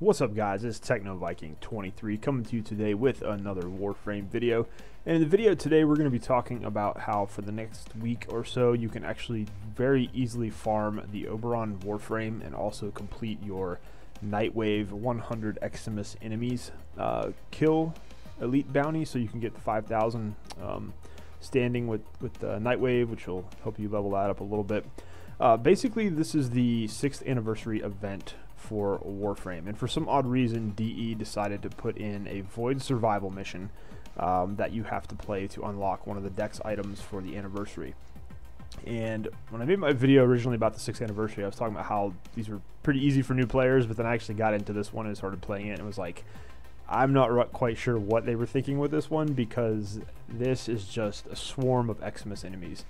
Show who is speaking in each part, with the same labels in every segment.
Speaker 1: What's up, guys? It's Techno Viking 23 coming to you today with another Warframe video. And in the video today we're going to be talking about how for the next week or so you can actually very easily farm the Oberon Warframe and also complete your Nightwave 100 Eximus enemies kill elite bounty, so you can get the 5,000 standing with Nightwave, which will help you level that up a little bit. Basically, this is the 6th anniversary event for Warframe, and for some odd reason DE decided to put in a void survival mission that you have to play to unlock one of the dex items for the anniversary. And when I made my video originally about the 6th anniversary, I was talking about how these were pretty easy for new players, but then I actually got into this one and started playing it, and it was like, I'm not quite sure what they were thinking with this one, because this is just a swarm of Eximus enemies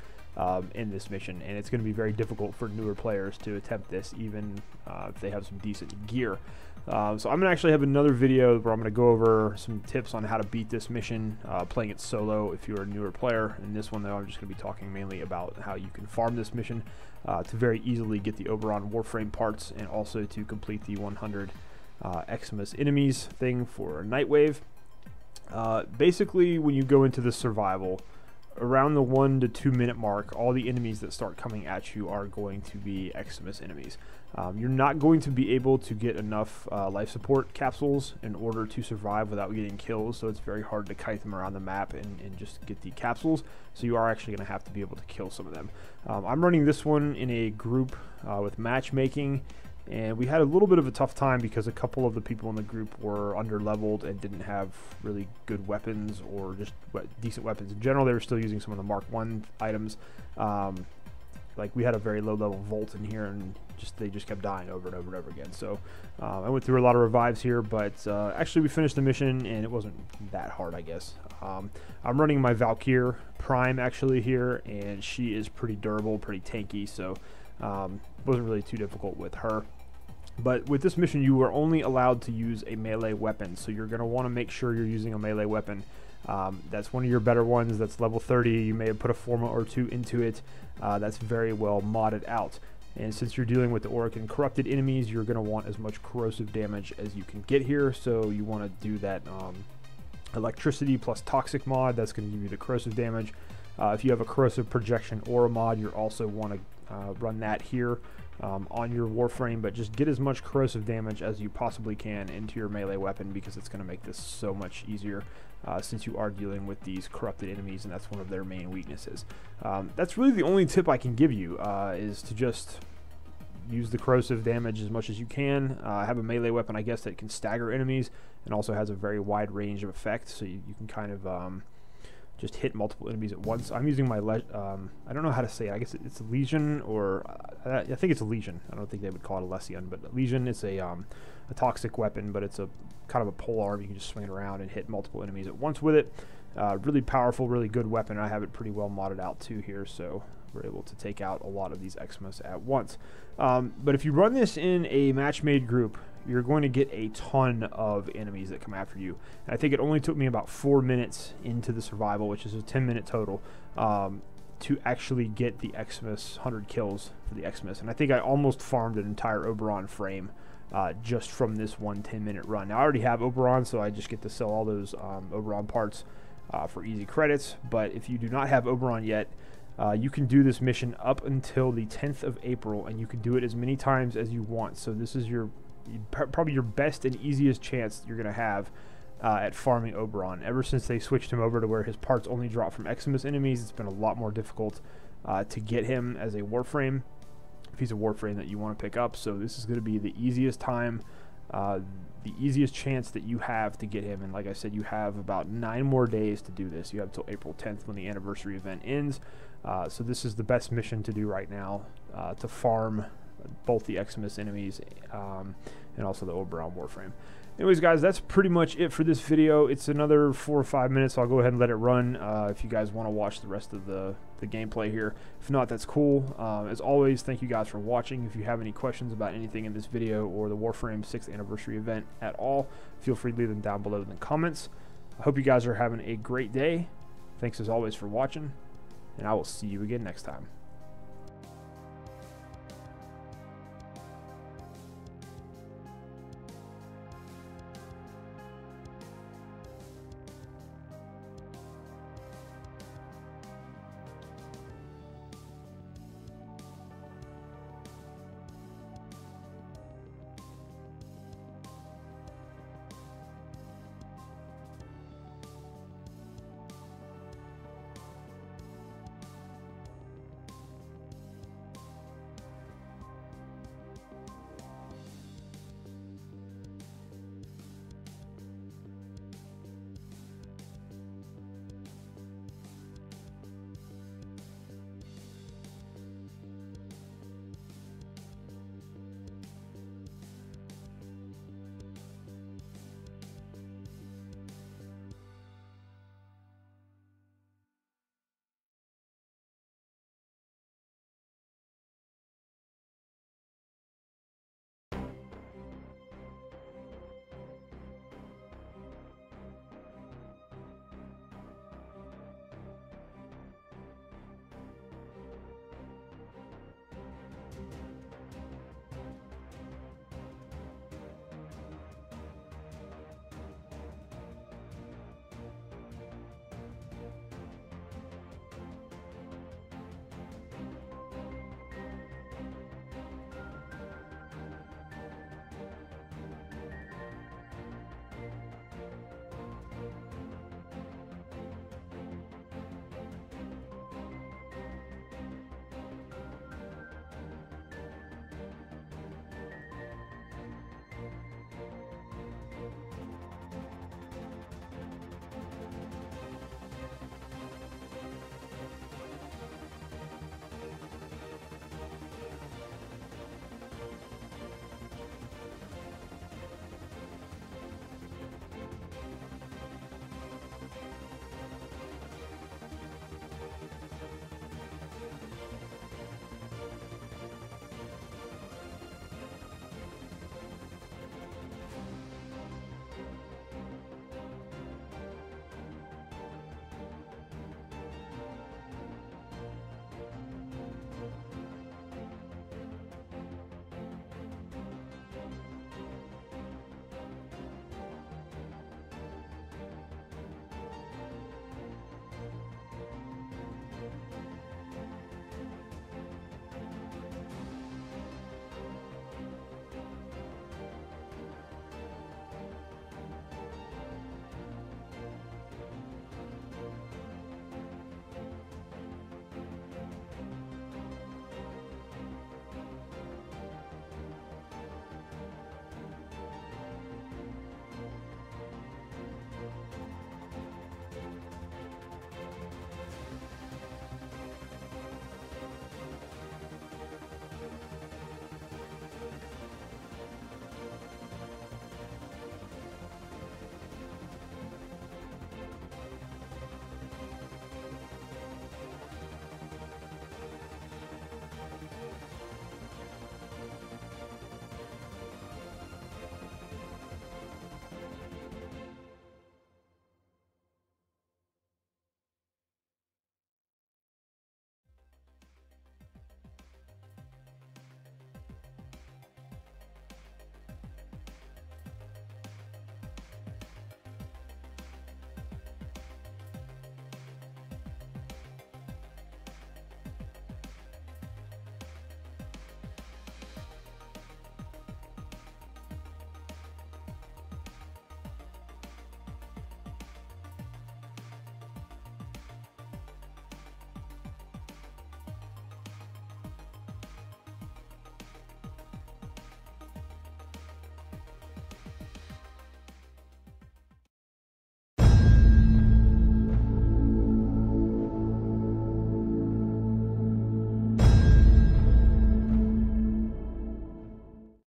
Speaker 1: in this mission, and it's going to be very difficult for newer players to attempt this, even if they have some decent gear. So I'm going to actually have another video where I'm going to go over some tips on how to beat this mission, playing it solo if you're a newer player. In this one, though, I'm just going to be talking mainly about how you can farm this mission to very easily get the Oberon Warframe parts, and also to complete the 100 Eximus enemies thing for Nightwave. Basically, when you go into the survival, around the 1 to 2 minute mark, all the enemies that start coming at you are going to be Eximus enemies. You're not going to be able to get enough life support capsules in order to survive without getting kills, so it's very hard to kite them around the map and just get the capsules, so you are actually going to have to be able to kill some of them. I'm running this one in a group with matchmaking, and we had a little bit of a tough time because a couple of the people in the group were under-leveled and didn't have really good weapons or just decent weapons. In general, they were still using some of the Mark 1 items. Like, we had a very low-level Volt in here, and they just kept dying over and over and over again. So I went through a lot of revives here, but actually we finished the mission, and it wasn't that hard, I guess. I'm running my Valkyrie Prime, actually, here, and she is pretty durable, pretty tanky, so wasn't really too difficult with her. But with this mission, you are only allowed to use a melee weapon, so you're going to want to make sure you're using a melee weapon. That's one of your better ones. That's level 30. You may have put a Forma or two into it. That's very well modded out. And since you're dealing with the Auric and corrupted enemies, you're going to want as much corrosive damage as you can get here. So you want to do that electricity plus toxic mod. That's going to give you the corrosive damage. If you have a corrosive projection aura mod, you also want to run that here on your Warframe, but just get as much corrosive damage as you possibly can into your melee weapon, because it's going to make this so much easier since you are dealing with these corrupted enemies, and that's one of their main weaknesses. That's really the only tip I can give you, is to just use the corrosive damage as much as you can. Have a melee weapon, I guess, that can stagger enemies and also has a very wide range of effects, so you can kind of just hit multiple enemies at once. I'm using my I don't know how to say it. I guess it's a Legion, or I think it's a Legion. I don't think they would call it a Lesion, but Legion is a toxic weapon, but it's a kind of a polearm. You can just swing it around and hit multiple enemies at once with it. Really powerful, really good weapon. I have it pretty well modded out too here, so we're able to take out a lot of these Eximus at once. But if you run this in a match-made group, you're going to get a ton of enemies that come after you. And I think it only took me about 4 minutes into the survival, which is a 10-minute total, to actually get the Eximus 100 kills for the Eximus. And I think I almost farmed an entire Oberon frame just from this one 10-minute run. Now, I already have Oberon, so I just get to sell all those Oberon parts for easy credits. But if you do not have Oberon yet, you can do this mission up until the 10th of April, and you can do it as many times as you want. So this is probably your best and easiest chance you're going to have at farming Oberon. Ever since they switched him over to where his parts only drop from Eximus enemies, it's been a lot more difficult to get him as a Warframe, if he's a Warframe that you want to pick up. So this is going to be the easiest time, the easiest chance that you have to get him. And like I said, you have about 9 more days to do this. You have till April 10th when the anniversary event ends. So this is the best mission to do right now, to farm both the Eximus enemies and also the Oberon Warframe. Anyways, guys, that's pretty much it for this video. It's another 4 or 5 minutes, so I'll go ahead and let it run if you guys want to watch the rest of the gameplay here. If not, that's cool. As always, thank you guys for watching. If you have any questions about anything in this video or the Warframe 6th anniversary event at all, feel free to leave them down below in the comments. I hope you guys are having a great day. Thanks as always for watching, and I will see you again next time.